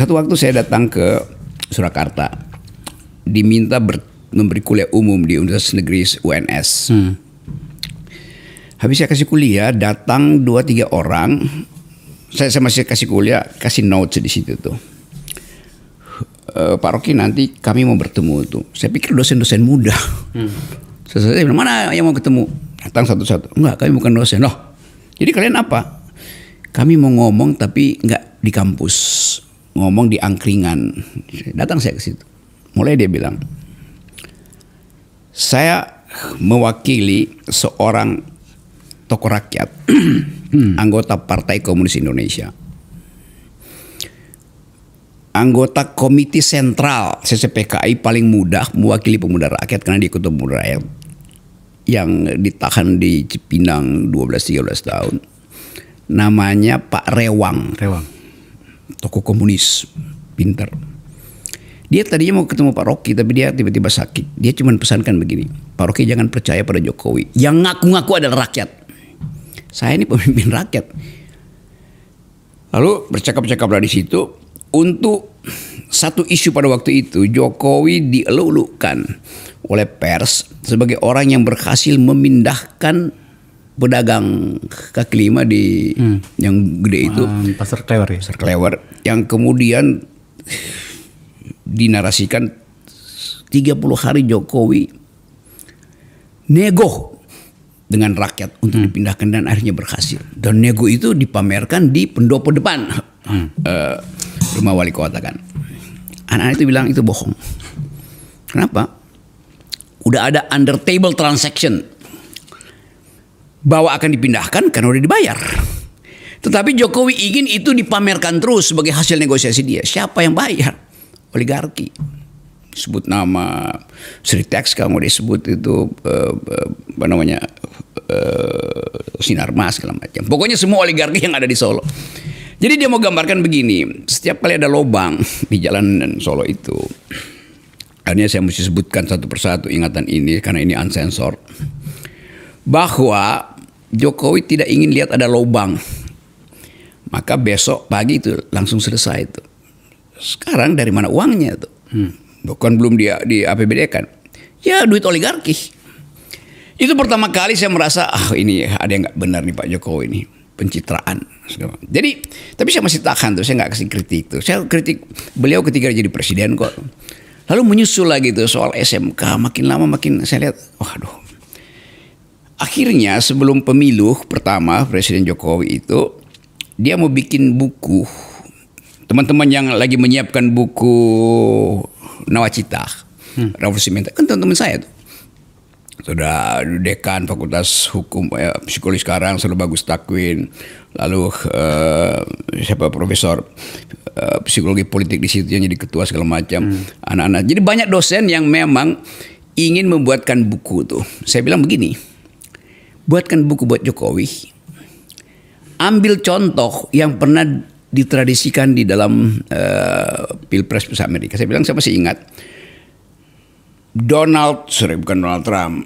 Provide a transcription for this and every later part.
Satu waktu saya datang ke Surakarta, diminta memberi kuliah umum di Universitas Negeri UNS. Habis saya kasih kuliah, datang 2-3 orang. Saya masih kasih kuliah, kasih notes di situ tuh. Pak Rocky, nanti kami mau bertemu tuh. Saya pikir dosen-dosen muda. Saya bilang, mana yang mau ketemu? Datang satu-satu. Enggak, kami bukan dosen. Loh, jadi kalian apa? Kami mau ngomong tapi nggak di kampus, ngomong di angkringan. Datang saya ke situ. Mulai dia bilang, saya mewakili seorang tokoh rakyat, anggota Partai Komunis Indonesia, anggota Komite Sentral CCPKI paling muda, mewakili pemuda rakyat karena dia ketua pemuda rakyat yang ditahan di Cipinang 12-13 tahun. Namanya Pak Rewang. Tokoh komunis, pintar. Dia tadinya mau ketemu Pak Rocky, tapi dia tiba-tiba sakit. Dia cuma pesankan begini, Pak Rocky jangan percaya pada Jokowi. Yang ngaku-ngaku adalah rakyat. Saya ini pemimpin rakyat. Lalu bercakap-cakaplah di situ. Untuk satu isu pada waktu itu, Jokowi dielulukan oleh pers sebagai orang yang berhasil memindahkan pedagang kaki lima di yang gede itu, Pasar Klewer ya? Pasar Klewer, yang kemudian dinarasikan 30 hari Jokowi nego dengan rakyat untuk dipindahkan dan akhirnya berhasil. Dan nego itu dipamerkan di pendopo depan rumah wali kota kan. Anak-anak itu bilang itu bohong. Kenapa? Udah ada under table transaction bahwa akan dipindahkan karena udah dibayar. Tetapi Jokowi ingin itu dipamerkan terus sebagai hasil negosiasi dia. Siapa yang bayar? Oligarki. Sebut nama Sritex, kalau mau disebut itu apa namanya, Sinarmas segala macam. Pokoknya semua oligarki yang ada di Solo. Jadi dia mau gambarkan begini, setiap kali ada lubang di jalan Solo itu, akhirnya saya mesti sebutkan satu persatu ingatan ini karena ini unsensor, bahwa Jokowi tidak ingin lihat ada lubang, maka besok pagi itu langsung selesai itu. Sekarang dari mana uangnya tuh? Bukan belum di APBD kan? Ya duit oligarki. Itu pertama kali saya merasa ini ada yang nggak benar nih Pak Jokowi ini, pencitraan. Jadi tapi saya masih tahan tuh, saya nggak kasih kritik tuh. Saya kritik beliau ketika jadi presiden kok. Lalu menyusul lagi tuh soal SMK, makin lama makin saya lihat, waduh. Akhirnya sebelum pemilu pertama Presiden Jokowi itu dia mau bikin buku. Teman-teman yang lagi menyiapkan buku Nawacita, Revolusi Mental, kan teman-teman saya tuh. Sudah dekan Fakultas Hukum Psikologi sekarang sudah Bagus Takwin, lalu siapa profesor psikologi politik di situ yang jadi ketua segala macam, anak-anak. Jadi banyak dosen yang memang ingin membuatkan buku tuh. Saya bilang begini, buatkan buku buat Jokowi, ambil contoh yang pernah ditradisikan di dalam Pilpres Amerika. Saya bilang saya masih ingat bukan Donald Trump,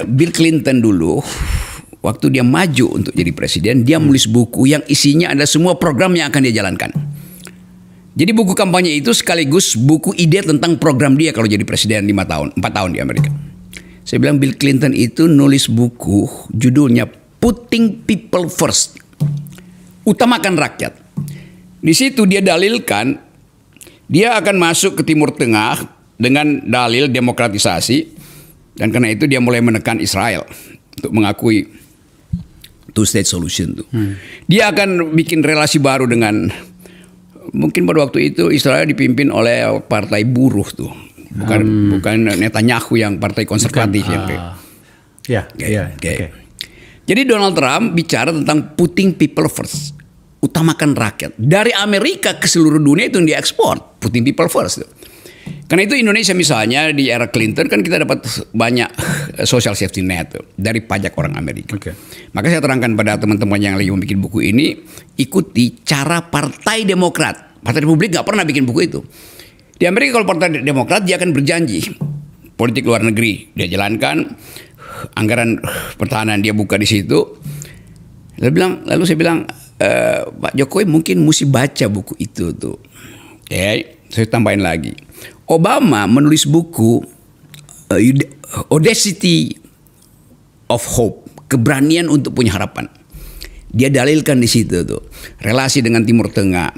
Bill Clinton dulu waktu dia maju untuk jadi presiden, dia menulis buku yang isinya ada semua program yang akan dia jalankan. Jadi buku kampanye itu sekaligus buku ide tentang program dia kalau jadi presiden 4 tahun di Amerika. Saya bilang Bill Clinton itu nulis buku judulnya Putting People First, utamakan rakyat. Di situ dia dalilkan dia akan masuk ke Timur Tengah dengan dalil demokratisasi, dan karena itu dia mulai menekan Israel untuk mengakui two state solution tuh. Dia akan bikin relasi baru dengan, mungkin pada waktu itu Israel dipimpin oleh partai buruh tuh, bukan Netanyahu yang partai konservatif Jadi Donald Trump bicara tentang putting people first, utamakan rakyat. Dari Amerika ke seluruh dunia itu yang diekspor, putting people first tuh. Karena itu Indonesia misalnya di era Clinton kan kita dapat banyak social safety net tuh, dari pajak orang Amerika. Maka saya terangkan pada teman-teman yang lagi membuat buku ini, ikuti cara Partai Demokrat. Partai Republik nggak pernah bikin buku itu. Di Amerika kalau Partai Demokrat dia akan berjanji politik luar negeri dia jalankan, anggaran pertahanan dia buka di situ. Lalu saya bilang Pak Jokowi mungkin mesti baca buku itu tuh. Saya tambahin lagi. Obama menulis buku Audacity of Hope, keberanian untuk punya harapan. Dia dalilkan di situ tuh relasi dengan Timur Tengah,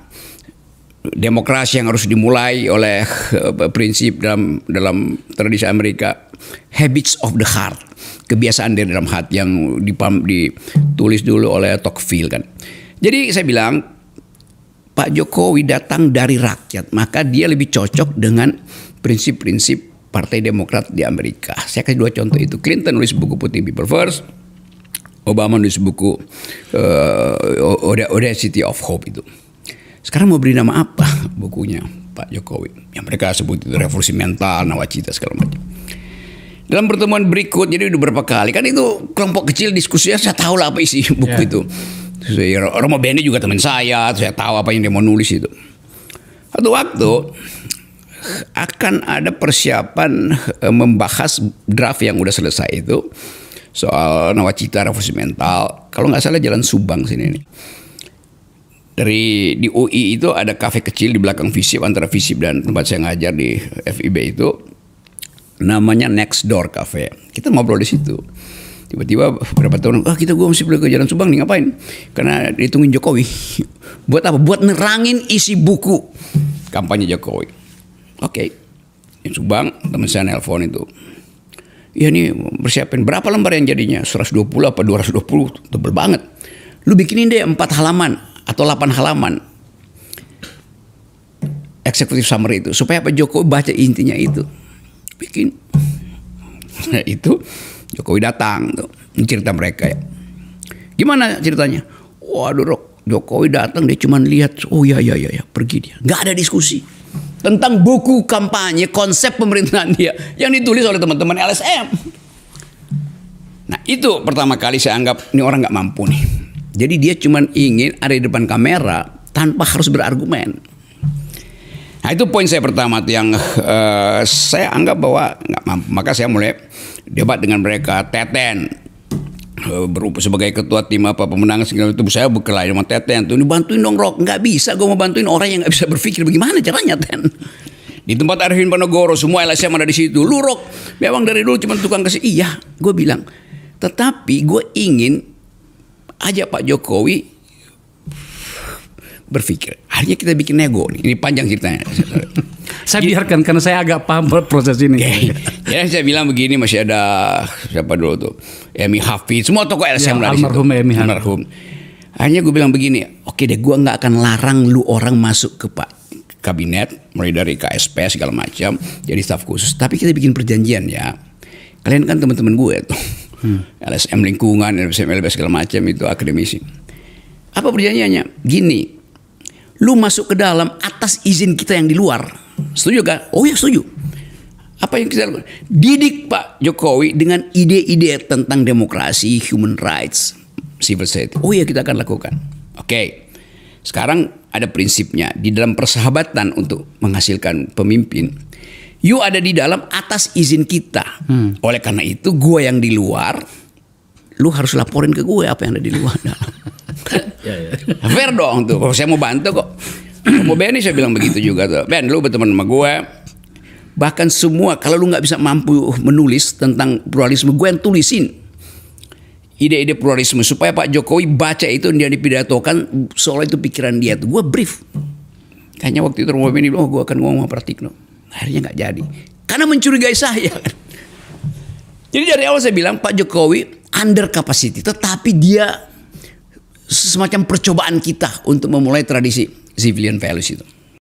demokrasi yang harus dimulai oleh prinsip dalam tradisi Amerika, habits of the heart, kebiasaan dari dalam hati yang ditulis dulu oleh Tocqueville kan. Jadi saya bilang Pak Jokowi datang dari rakyat, maka dia lebih cocok dengan prinsip-prinsip Partai Demokrat di Amerika. Saya kasih 2 contoh itu. Clinton nulis buku Putting People First, Obama nulis buku Audacity of Hope itu. Sekarang mau beri nama apa bukunya Pak Jokowi? Yang mereka sebut itu revolusi mental, nawacita segala macam. Dalam pertemuan berikut, jadi udah berapa kali kan itu kelompok kecil diskusinya, saya tahu lah apa isi buku itu. Romo Beni juga teman saya tahu apa yang dia mau nulis itu. Satu waktu akan ada persiapan membahas draft yang udah selesai itu soal nawacita revolusi mental. Kalau nggak salah Jalan Subang sini nih. Di UI itu ada kafe kecil di belakang FISIP, antara FISIP dan tempat saya ngajar di FIB itu namanya Next Door Cafe. Kita ngobrol di situ. Tiba-tiba beberapa tahun, gue mesti pergi ke Jalan Subang nih, ngapain? Karena ditungguin Jokowi. Buat apa? Buat nerangin isi buku kampanye Jokowi. Oke, di Subang teman saya nelpon itu. Ya nih persiapin berapa lembar yang jadinya? 120 apa 220? Tebel banget. Lu bikinin deh 4 halaman atau 8 halaman. Executive summary itu. Supaya Pak Jokowi baca intinya itu. Bikin. Nah itu Jokowi datang tuh. Ini cerita mereka ya. Gimana ceritanya? Waduh Rok, Jokowi datang dia cuma lihat. Oh ya pergi dia. Gak ada diskusi tentang buku kampanye konsep pemerintahan dia yang ditulis oleh teman-teman LSM. Nah itu pertama kali saya anggap ini orang nggak mampu nih. Jadi dia cuma ingin ada di depan kamera tanpa harus berargumen. Nah itu poin saya pertama tuh yang saya anggap bahwa nggak mampu. Maka saya mulai debat dengan mereka. Teten sebagai ketua tim pemenangan segala itu, saya berkelahi sama Teten tuh, dibantuin dong Rok. Nggak bisa gue mau bantuin orang yang nggak bisa berpikir. Bagaimana caranya Ten? Di tempat Arifin Panogoro semua LSM ada di situ. Lu Rok memang dari dulu cuma tukang kasih. Iya gue bilang, tetapi gue ingin aja Pak Jokowi berpikir. Akhirnya kita bikin nego nih. Ini panjang ceritanya. Saya biarkan karena saya agak paham proses ini. Ya saya bilang begini, masih ada siapa dulu tuh, Emi Hafiz, semua tokoh LSM ya, almarhum Emi almarhum. Akhirnya gue bilang begini, oke deh, gue nggak akan larang lu orang masuk ke Pak Kabinet, mulai dari KSP segala macam, jadi staf khusus. Tapi kita bikin perjanjian ya. Kalian kan teman-teman gue tuh, LSM lingkungan, LSM LBS segala macam itu akademisi. Apa perjanjiannya? Gini, lu masuk ke dalam atas izin kita yang di luar. Setuju kan? Oh ya setuju. Apa yang kita lakukan? Didik Pak Jokowi dengan ide-ide tentang demokrasi, human rights, civil society. Oh ya kita akan lakukan. Oke. Sekarang ada prinsipnya di dalam persahabatan untuk menghasilkan pemimpin. You ada di dalam atas izin kita. Oleh karena itu gue yang di luar, lu harus laporin ke gue apa yang ada di luar. Fair dong tuh. Kalau saya mau bantu kok. Mau Benny saya bilang begitu juga tuh. Ben, lu berteman sama gue. Bahkan semua kalau lu nggak bisa mampu menulis tentang pluralisme, gue yang tulisin ide-ide pluralisme supaya Pak Jokowi baca itu dia dipidatokan soal itu pikiran dia tuh. Gue brief. Kayaknya waktu itu Romo Benny bilang, gue akan ngomong sama Pratikno. Akhirnya nggak jadi. Karena mencurigai saya. Jadi dari awal saya bilang Pak Jokowi under capacity, tetapi dia semacam percobaan kita untuk memulai tradisi civilian values itu.